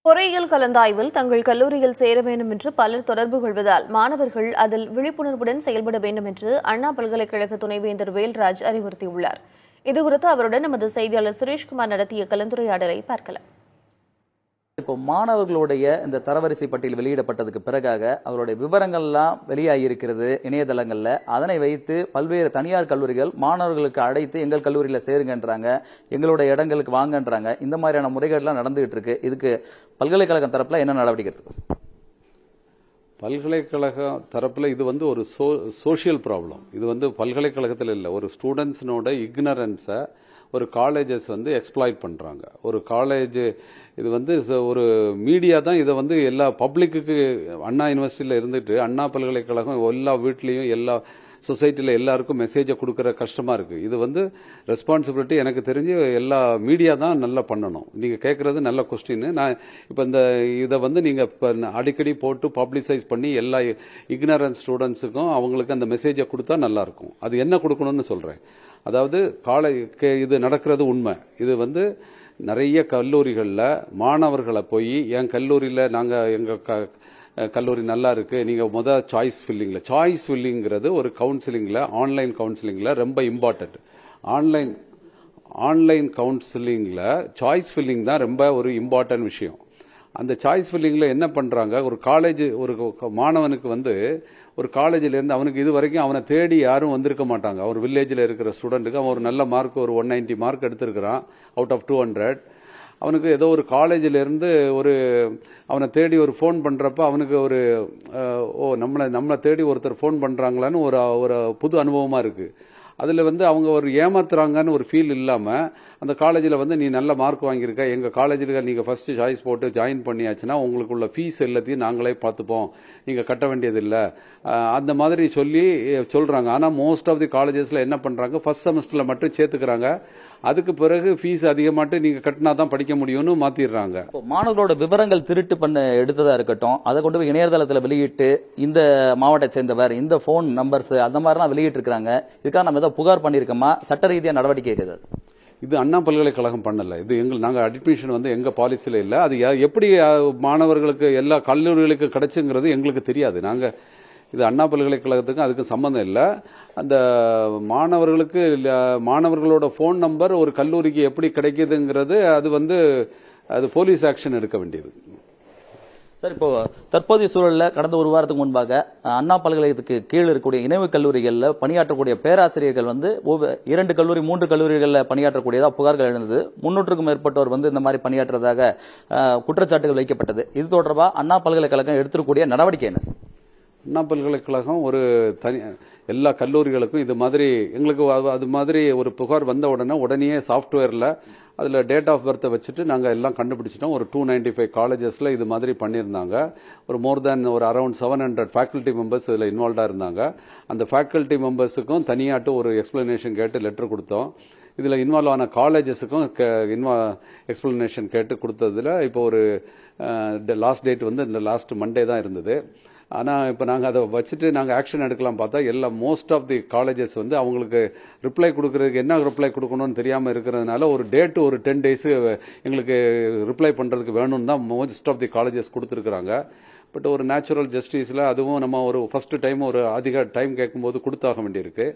பொறியியல் கலந்தாய்வில் தங்கள் கல்லூரியில் சேர வேண்டும் என்று பலர் தொடர்பு கொள்வதால் மாணவர்கள் அதில் விழிப்புணர்வுடன் செயல்பட வேண்டும் என்று அண்ணா பல்கலைக்கழக துணைவேந்தர் வேல்ராஜ் அறிவுறுத்தியுள்ளார். இதுகுறித்து அவருடன் நமது செய்தியாளர் சுரேஷ்குமார் நடத்திய கலந்துரையாடலை பார்க்கலாம். இப்போ மாணவர்களுடைய இந்த தரவரிசை பட்டியல் வெளியிடப்பட்டதுக்கு பிறகாக அவருடைய விவரங்கள்லாம் வெளியாகியிருக்கிறது இணையதளங்கள்ல. அதனை வைத்து பல்வேறு தனியார் கல்லூரிகள் மாணவர்களுக்கு அழைத்து எங்கள் கல்லூரியில சேருங்கன்றாங்க, எங்களுடைய இடங்களுக்கு வாங்கன்றாங்க. இந்த மாதிரியான முறைகள்லாம் நடந்துகிட்டு இருக்கு. இதுக்கு பல்கலைக்கழகம் தரப்புல என்ன நடவடிக்கை எடுத்து? பல்கலைக்கழக தரப்புல இது ஒரு சோஷியல் ப்ராப்ளம். இது பல்கலைக்கழகத்தில் இல்லை, ஒரு ஸ்டூடெண்ட்ஸனோட இக்னரன்ஸை ஒரு காலேஜஸ் எக்ஸ்ப்ளாய்ட் பண்றாங்க. ஒரு காலேஜ் இது ஒரு மீடியா தான் இதை எல்லா பப்ளிக்கு அண்ணா யூனிவர்சிட்டியில இருந்துட்டு அண்ணா பல்கலைக்கழகம் எல்லா வீட்லயும் எல்லா சொசைட்டில எல்லாருக்கும் மெசேஜை கொடுக்கற கஷ்டமா இருக்கு. இது ரெஸ்பான்சிபிலிட்டி எனக்கு தெரிஞ்சு எல்லா மீடியா தான் நல்லா பண்ணணும். நீங்க கேட்கறது நல்ல கொஸ்டின். நான் இப்ப இதை நீங்க அடிக்கடி போட்டு பப்ளிசைஸ் பண்ணி எல்லா இக்னரன்ஸ் ஸ்டூடெண்ட்ஸுக்கும் அவங்களுக்கு அந்த மெசேஜை கொடுத்தா நல்லா இருக்கும். அது என்ன கொடுக்கணும்னு சொல்றேன். அதாவது இது நடக்கிறது உண்மை. இது நிறைய கல்லூரிகளில் மாணவர்களை போய் என் கல்லூரியில் எங்க கல்லூரி நல்லா இருக்கு, நீங்க சாய்ஸ் ஃபில்லிங்கிறது ஒரு கவுன்சிலிங்ல, ஆன்லைன் கவுன்சிலிங்ல ரொம்ப இம்பார்ட்டன்ட். ஆன்லைன் கவுன்சிலிங்ல சாய்ஸ் ஃபில்லிங் தான் ரொம்ப ஒரு இம்பார்ட்டன்ட் விஷயம். அந்த சாய்ஸ் ஃபில்லிங்ல என்ன பண்றாங்க, ஒரு காலேஜ் ஒரு மாணவனுக்கு ஒரு காலேஜில் இருந்து அவனுக்கு இது வரைக்கும் அவனை தேடி யாரும் வந்திருக்க மாட்டாங்க. அவர் வில்லேஜில் இருக்கிற ஸ்டூடெண்ட்டுக்கு அவன் ஒரு நல்ல மார்க், ஒரு 190 மார்க் எடுத்திருக்கிறான் அவுட் ஆஃப் 200. அவனுக்கு ஏதோ ஒரு காலேஜில் இருந்து அவனை தேடி ஒரு ஃபோன் பண்றப்ப அவனுக்கு நம்மளை தேடி ஒருத்தர் ஃபோன் பண்றாங்களான்னு ஒரு புது அனுபவமா இருக்கு. அதுல அவங்க ஒரு ஏமாத்துறாங்கன்னு ஒரு ஃபீல் இல்லாம அந்த காலேஜில் நீ நல்ல மார்க் வாங்கியிருக்க, எங்க காலேஜில் நீங்க ஃபர்ஸ்ட் சாய்ஸ் போட்டு ஜாயின் பண்ணியாச்சுன்னா உங்களுக்கு உள்ள ஃபீஸ் எல்லாத்தையும் நாங்களே பார்த்துப்போம், நீங்க கட்ட வேண்டியது இல்லை, அந்த மாதிரி சொல்றாங்க. ஆனா மோஸ்ட் ஆஃப் தி காலேஜஸ்ல என்ன பண்றாங்க, ஃபர்ஸ்ட் செமஸ்டர்ல மட்டும் சேர்த்துக்கிறாங்க. அதுக்கு பிறகு ஃபீஸ் அதிகமாட்டு நீங்க கட்டினா தான் படிக்க முடியும்னு மாத்திடுறாங்க. மாணவர்களோட விவரங்கள் திருட்டு பண்ண எடுத்ததா இருக்கட்டும், அதை கொண்டு போய் இணையதளத்தில் வெளியிட்டு இந்த மாவட்டத்தை சேர்ந்தவர், இந்த போன் நம்பர்ஸ் அந்த மாதிரிலாம் வெளியிட்டு இருக்காங்க. இதுக்காக நம்ம ஏதாவது புகார் பண்ணிருக்கோமா, சட்ட ரீதியாக நடவடிக்கை இருக்குது? இது அண்ணா பல்கலைக்கழகம் பண்ணல. இது நாங்க அட்மிஷன் எங்க பாலிசியில இல்ல. அது எப்படி மாணவர்களுக்கு எல்லா கல்லூரிகளுக்கு கிடைச்சுங்கிறது எங்களுக்கு தெரியாது. இது அண்ணா பல்கலைக்கழகத்துக்கு அதுக்கு சம்பந்தம் இல்லை. அந்த மாணவர்களோட போன் நம்பர் ஒரு கல்லூரிக்கு எப்படி கிடைக்குதுங்கிறது அது போலீஸ் ஆக்ஷன் எடுக்க வேண்டியது. சார், இப்போ தற்போதைய சூழல்ல கடந்த ஒரு வாரத்துக்கு முன்பாக அண்ணா பல்கலைக்கழகத்துக்கு கீழ் இருக்கக்கூடிய இணைவு கல்லூரிகளில் பணியாற்றக்கூடிய பேராசிரியர்கள் 2 கல்லூரி 3 கல்லூரிகளில் பணியாற்றக்கூடியதா புகார்கள் எழுந்தது. 300க்கும் மேற்பட்டோர் இந்த மாதிரி பணியாற்றுறதாக குற்றச்சாட்டுகள் வைக்கப்பட்டது. இது தொடர்பாக அண்ணா பல்கலைக்கழகம் எடுத்திருக்கக்கூடிய நடவடிக்கை என்ன சார்? அண்ணா பல்கலைக்கழகம் எல்லா கல்லூரிகளுக்கும் இது மாதிரி எங்களுக்கு அது மாதிரி ஒரு புகார் வந்த உடனே சாஃப்ட்வேர்ல அதுல டேட் ஆஃப் பர்த்தை வச்சுட்டு நாங்க எல்லாம் கண்டுபிடிச்சிட்டோம். ஒரு 295 காலேஜஸ்ல இது மாதிரி பண்ணியிருந்தாங்க. மோர் தேன் அரௌண்ட் 700 ஃபேக்கல்டி மெம்பர்ஸ் இதுல இன்வால்வ்டா இருந்தாங்க. அந்த ஃபேக்கல்டி மெம்பர்ஸுக்கும் தனியாட்டு ஒரு எக்ஸ்பிளனேஷன் கேட்டு லெட்டர் கொடுத்தோம். இதுல இன்வால்வ் ஆன காலேஜஸுக்கும் எக்ஸ்பிளனேஷன் கேட்டு கொடுத்ததுல இப்போ லாஸ்ட் டேட் இந்த லாஸ்ட் மண்டே தான் இருந்தது. ஆனா இப்ப நாங்க அதை வச்சுட்டு நாங்க ஆக்ஷன் எடுக்கலாம் பார்த்தா மோஸ்ட் ஆஃப் தி காலேஜஸ் அவங்களுக்கு ரிப்ளை கொடுக்கறதுக்கு என்ன ரிப்ளை கொடுக்கணும்னு தெரியாம இருக்கிறதுனால ஒரு 10 days எங்களுக்கு ரிப்ளை பண்றதுக்கு வேணும்னு தான் மோஸ்ட் ஆஃப் தி காலேஜஸ் கொடுத்துருக்காங்க. பட் ஒரு நேச்சுரல் ஜஸ்டிஸ்ல அதுவும் நம்ம ஃபர்ஸ்ட் டைம் அதிக டைம் கேட்கும்போது கொடுத்தாக வேண்டியிருக்கு.